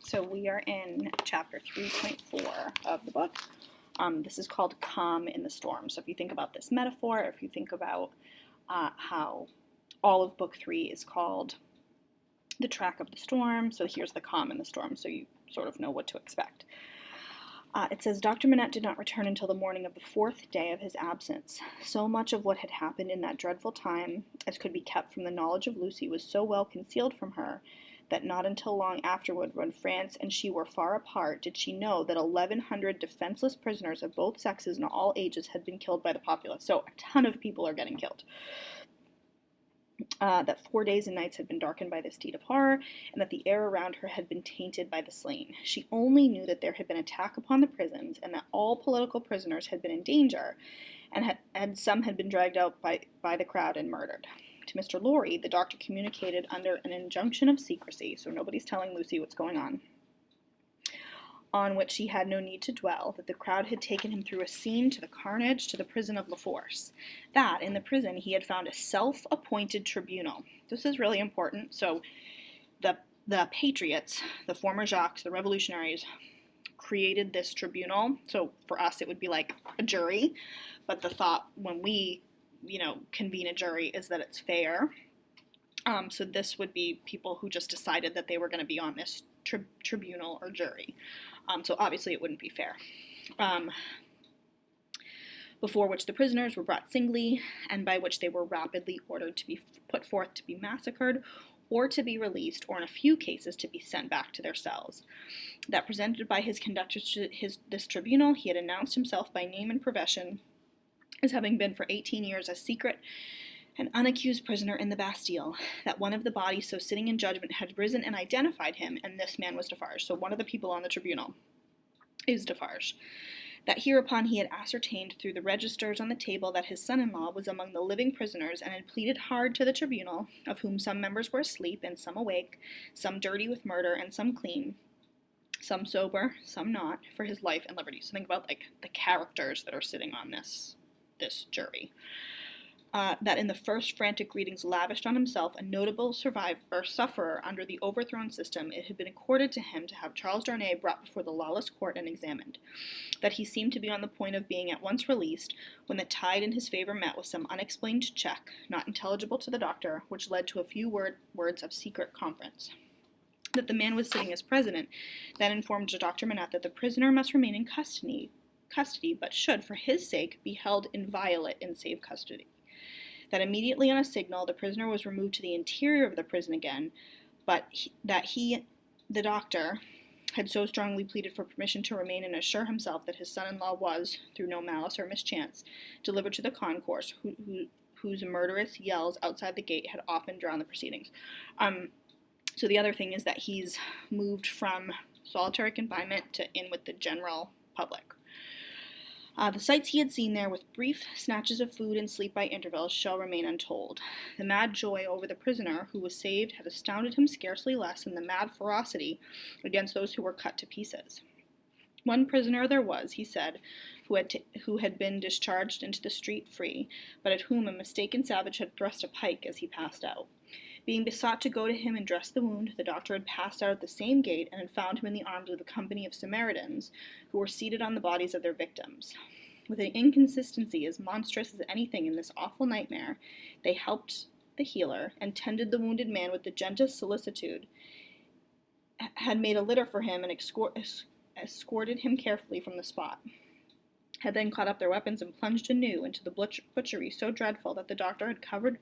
So we are in chapter 3.4 of the book. This is called Calm in the Storm. So if you think about this metaphor, if you think about how all of book 3 is called the track of the storm, so here's the calm in the storm, so you sort of know what to expect. It says, Dr. Manette did not return until the morning of the 4th day of his absence. So much of what had happened in that dreadful time as could be kept from the knowledge of Lucy was so well concealed from her that not until long afterward, when France and she were far apart, did she know that 1,100 defenseless prisoners of both sexes and all ages had been killed by the populace. So a ton of people are getting killed. That 4 days and nights had been darkened by this deed of horror, and that the air around her had been tainted by the slain. She only knew that there had been attack upon the prisons, and that all political prisoners had been in danger, and some had been dragged out by the crowd and murdered. To Mr. Lorry, the doctor communicated under an injunction of secrecy, so nobody's telling Lucy what's going on which he had no need to dwell, that the crowd had taken him through a scene to the carnage to the prison of La Force, that in the prison he had found a self-appointed tribunal. This is really important. So the patriots, the former Jacques, the revolutionaries, created this tribunal. So for us it would be like a jury, but the thought when we convene a jury is that it's fair. So this would be people who just decided that they were going to be on this tribunal or jury. So obviously it wouldn't be fair. Before which the prisoners were brought singly, and by which they were rapidly ordered to be put forth to be massacred, or to be released, or in a few cases to be sent back to their cells. That presented by his conductors to this tribunal, he had announced himself by name and profession as having been for 18 years a secret an unaccused prisoner in the Bastille, that one of the bodies so sitting in judgment had risen and identified him, and this man was Defarge. So one of the people on the tribunal is Defarge. That hereupon he had ascertained through the registers on the table that his son-in-law was among the living prisoners, and had pleaded hard to the tribunal, of whom some members were asleep and some awake, some dirty with murder and some clean, some sober, some not, for his life and liberty. So think about like the characters that are sitting on this jury. That in the first frantic greetings lavished on himself, a notable sufferer under the overthrown system, it had been accorded to him to have Charles Darnay brought before the lawless court and examined. That he seemed to be on the point of being at once released, when the tide in his favor met with some unexplained check, not intelligible to the doctor, which led to a few words of secret conference. That the man was sitting as president, then informed Dr. Manette that the prisoner must remain in custody, but should, for his sake, be held inviolate in safe custody. That immediately on a signal, the prisoner was removed to the interior of the prison again, but the doctor, had so strongly pleaded for permission to remain and assure himself that his son-in-law was, through no malice or mischance, delivered to the concourse, whose murderous yells outside the gate had often drawn the proceedings. So the other thing is that he's moved from solitary confinement to in with the general public. The sights he had seen there, with brief snatches of food and sleep by intervals, shall remain untold. The mad joy over the prisoner who was saved had astounded him scarcely less than the mad ferocity against those who were cut to pieces. One prisoner there was, he said, who had been discharged into the street free, but at whom a mistaken savage had thrust a pike as he passed out. Being besought to go to him and dress the wound, the doctor had passed out at the same gate and had found him in the arms of a company of Samaritans who were seated on the bodies of their victims. With an inconsistency as monstrous as anything in this awful nightmare, they helped the healer and tended the wounded man with the gentlest solicitude, had made a litter for him and escorted him carefully from the spot, had then caught up their weapons and plunged anew into the butchery so dreadful that the doctor had covered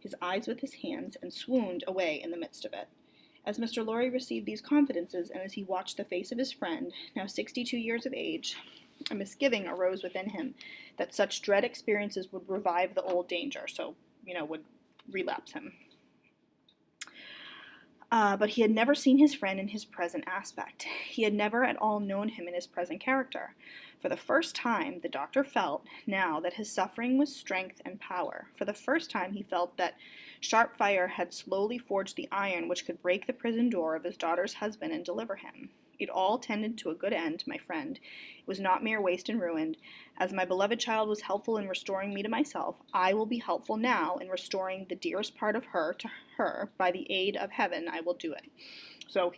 his eyes with his hands, and swooned away in the midst of it. As Mr. Lorry received these confidences, and as he watched the face of his friend, now 62 years of age, a misgiving arose within him that such dread experiences would revive the old danger, so, would relapse him. But he had never seen his friend in his present aspect. He had never at all known him in his present character. For the first time, the doctor felt, now, that his suffering was strength and power. For the first time he felt that sharp fire had slowly forged the iron which could break the prison door of his daughter's husband and deliver him. It all tended to a good end, my friend. It was not mere waste and ruin. As my beloved child was helpful in restoring me to myself, I will be helpful now in restoring the dearest part of her to her. By the aid of heaven, I will do it. So,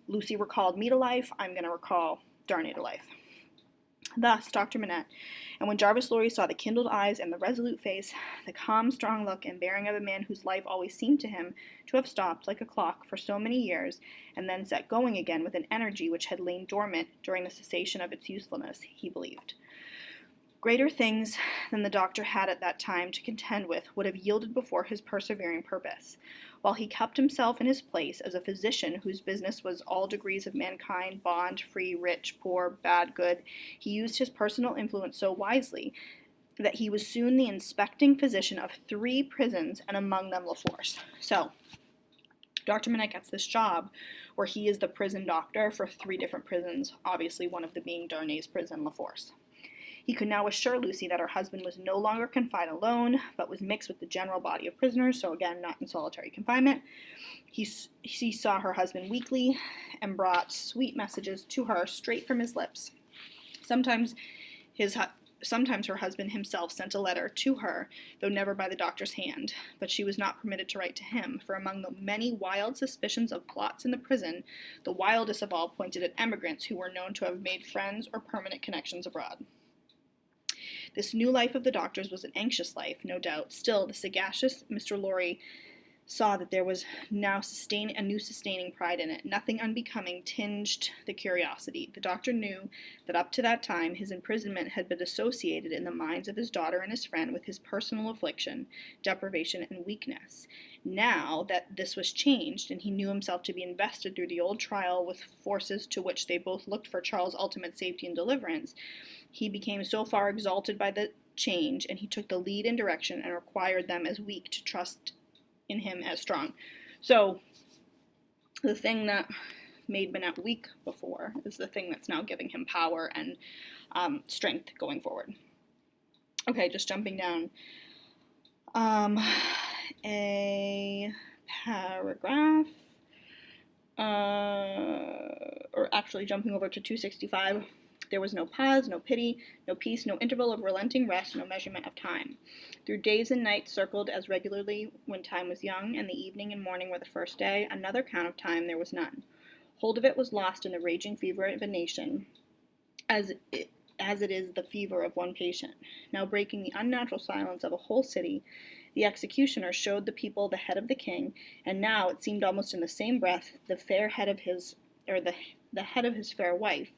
Lucy recalled me to life, I'm going to recall Darnay to life. Thus, Dr. Manette, and when Jarvis Lorry saw the kindled eyes and the resolute face, the calm, strong look and bearing of a man whose life always seemed to him to have stopped like a clock for so many years, and then set going again with an energy which had lain dormant during the cessation of its usefulness, he believed. Greater things than the doctor had at that time to contend with would have yielded before his persevering purpose. While he kept himself in his place as a physician whose business was all degrees of mankind, bond, free, rich, poor, bad, good, he used his personal influence so wisely that he was soon the inspecting physician of 3 prisons, and among them La Force. So, Dr. Manette gets this job where he is the prison doctor for 3 different prisons, obviously one of them being Darnay's prison, La Force. He could now assure Lucy that her husband was no longer confined alone, but was mixed with the general body of prisoners, so again, not in solitary confinement. He saw her husband weekly and brought sweet messages to her straight from his lips. Sometimes her husband himself sent a letter to her, though never by the doctor's hand, but she was not permitted to write to him, for among the many wild suspicions of plots in the prison, the wildest of all pointed at emigrants who were known to have made friends or permanent connections abroad. This new life of the doctor's was an anxious life, no doubt. Still, the sagacious Mr. Lorry saw that there was now a new sustaining pride in it. Nothing unbecoming tinged the curiosity. The doctor knew that up to that time his imprisonment had been associated in the minds of his daughter and his friend with his personal affliction, deprivation, and weakness. Now that this was changed, and he knew himself to be invested through the old trial with forces to which they both looked for Charles' ultimate safety and deliverance, he became so far exalted by the change, and he took the lead and direction and required them as weak to trust in him as strong. So the thing that made Manette weak before is the thing that's now giving him power and strength going forward. Okay, just jumping down a paragraph, or actually jumping over to 265. There was no pause, no pity, no peace, no interval of relenting rest, no measurement of time. Through days and nights circled as regularly when time was young, and the evening and morning were the first day, another count of time there was none. Hold of it was lost in the raging fever of a nation, as it is the fever of one patient. Now breaking the unnatural silence of a whole city, the executioner showed the people the head of the king, and now it seemed almost in the same breath the head of his fair wife,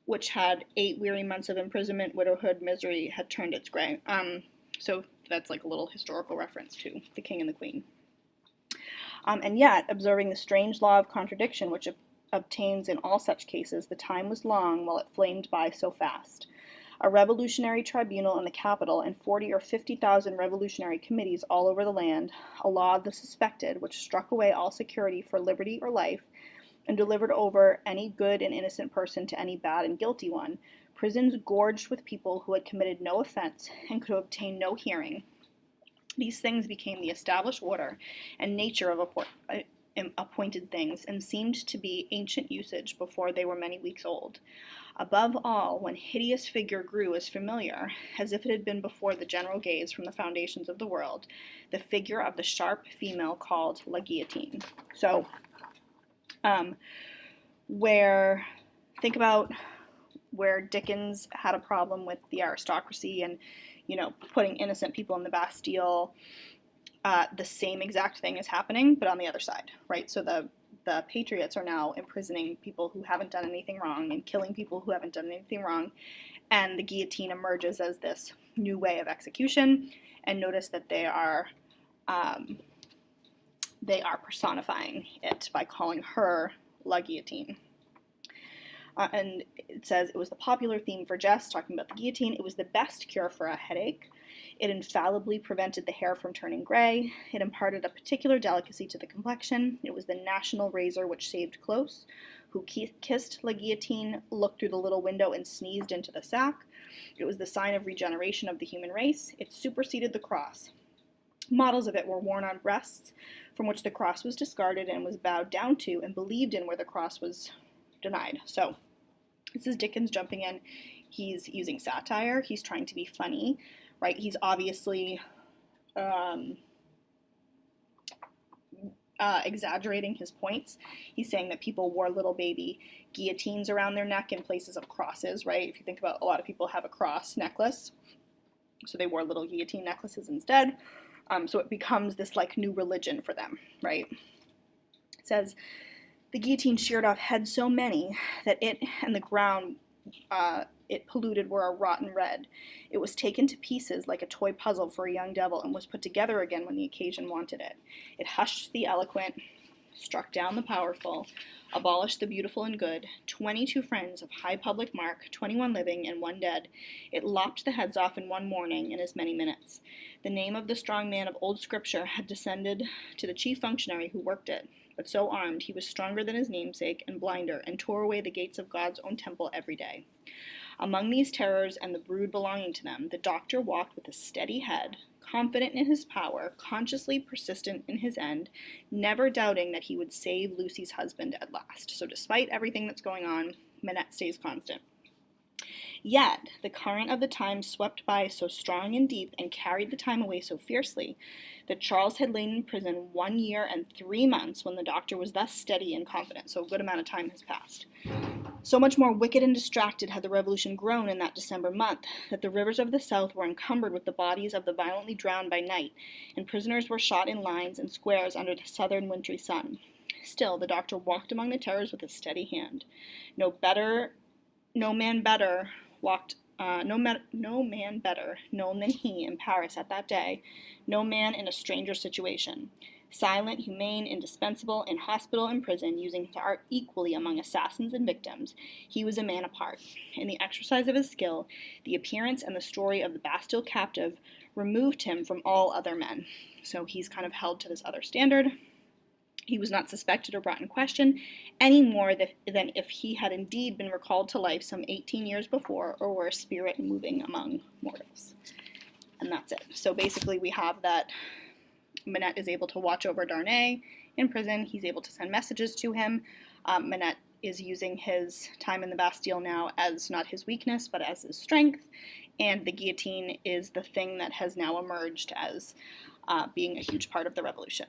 which had 8 weary months of imprisonment, widowhood, misery, had turned its gray. So that's like a little historical reference to the king and the queen. And yet, observing the strange law of contradiction which obtains in all such cases, the time was long while it flamed by so fast. A revolutionary tribunal in the capital and 40 or 50,000 revolutionary committees all over the land, a law of the suspected, which struck away all security for liberty or life, and delivered over any good and innocent person to any bad and guilty one, prisons gorged with people who had committed no offense and could obtain no hearing. These things became the established order and nature of appointed things, and seemed to be ancient usage before they were many weeks old. Above all, one hideous figure grew as familiar as if it had been before the general gaze from the foundations of the world, the figure of the sharp female called La Guillotine. So, think about where Dickens had a problem with the aristocracy and, putting innocent people in the Bastille. The same exact thing is happening, but on the other side, right? So the patriots are now imprisoning people who haven't done anything wrong and killing people who haven't done anything wrong, and the guillotine emerges as this new way of execution. And notice that they are personifying it by calling her La Guillotine. And it says, it was the popular theme for jest, talking about the guillotine. It was the best cure for a headache. It infallibly prevented the hair from turning gray. It imparted a particular delicacy to the complexion. It was the national razor which saved close. Who kissed La Guillotine, looked through the little window, and sneezed into the sack. It was the sign of regeneration of the human race. It superseded the cross. Models of it were worn on breasts, from which the cross was discarded and was bowed down to and believed in where the cross was denied. So, this is Dickens jumping in. He's using satire. He's trying to be funny, right? He's obviously exaggerating his points. He's saying that people wore little baby guillotines around their neck in places of crosses, right? If you think about, a lot of people have a cross necklace, so they wore little guillotine necklaces instead. So it becomes this like new religion for them, right? It says, the guillotine sheared off heads so many that it and the ground it polluted were a rotten red. It was taken to pieces like a toy puzzle for a young devil, and was put together again when the occasion wanted it. It hushed the eloquent, struck down the powerful, abolished the beautiful and good. 22 friends of high public mark, 21 living and 1 dead. It lopped the heads off in 1 morning in as many minutes. The name of the strong man of old Scripture had descended to the chief functionary who worked it. But so armed, he was stronger than his namesake and blinder, and tore away the gates of God's own temple every day. Among these terrors and the brood belonging to them, the doctor walked with a steady head, confident in his power, consciously persistent in his end, never doubting that he would save Lucy's husband at last. So despite everything that's going on, Manette stays constant. Yet, the current of the time swept by so strong and deep and carried the time away so fiercely that Charles had lain in prison 1 year and 3 months when the doctor was thus steady and confident. So a good amount of time has passed. So much more wicked and distracted had the revolution grown in that December month that the rivers of the South were encumbered with the bodies of the violently drowned by night, and prisoners were shot in lines and squares under the southern wintry sun. Still, the doctor walked among the terrors with a steady hand. No man better known than he in Paris at that day, no man in a stranger situation. Silent, humane, indispensable, in hospital and prison, using his art equally among assassins and victims, he was a man apart. In the exercise of his skill, the appearance and the story of the Bastille captive removed him from all other men. So he's kind of held to this other standard. He was not suspected or brought in question any more than if he had indeed been recalled to life some 18 years before, or were a spirit moving among mortals. And that's it. So basically we have that Manette is able to watch over Darnay in prison. He's able to send messages to him. Manette is using his time in the Bastille now as not his weakness, but as his strength. And the guillotine is the thing that has now emerged as being a huge part of the revolution.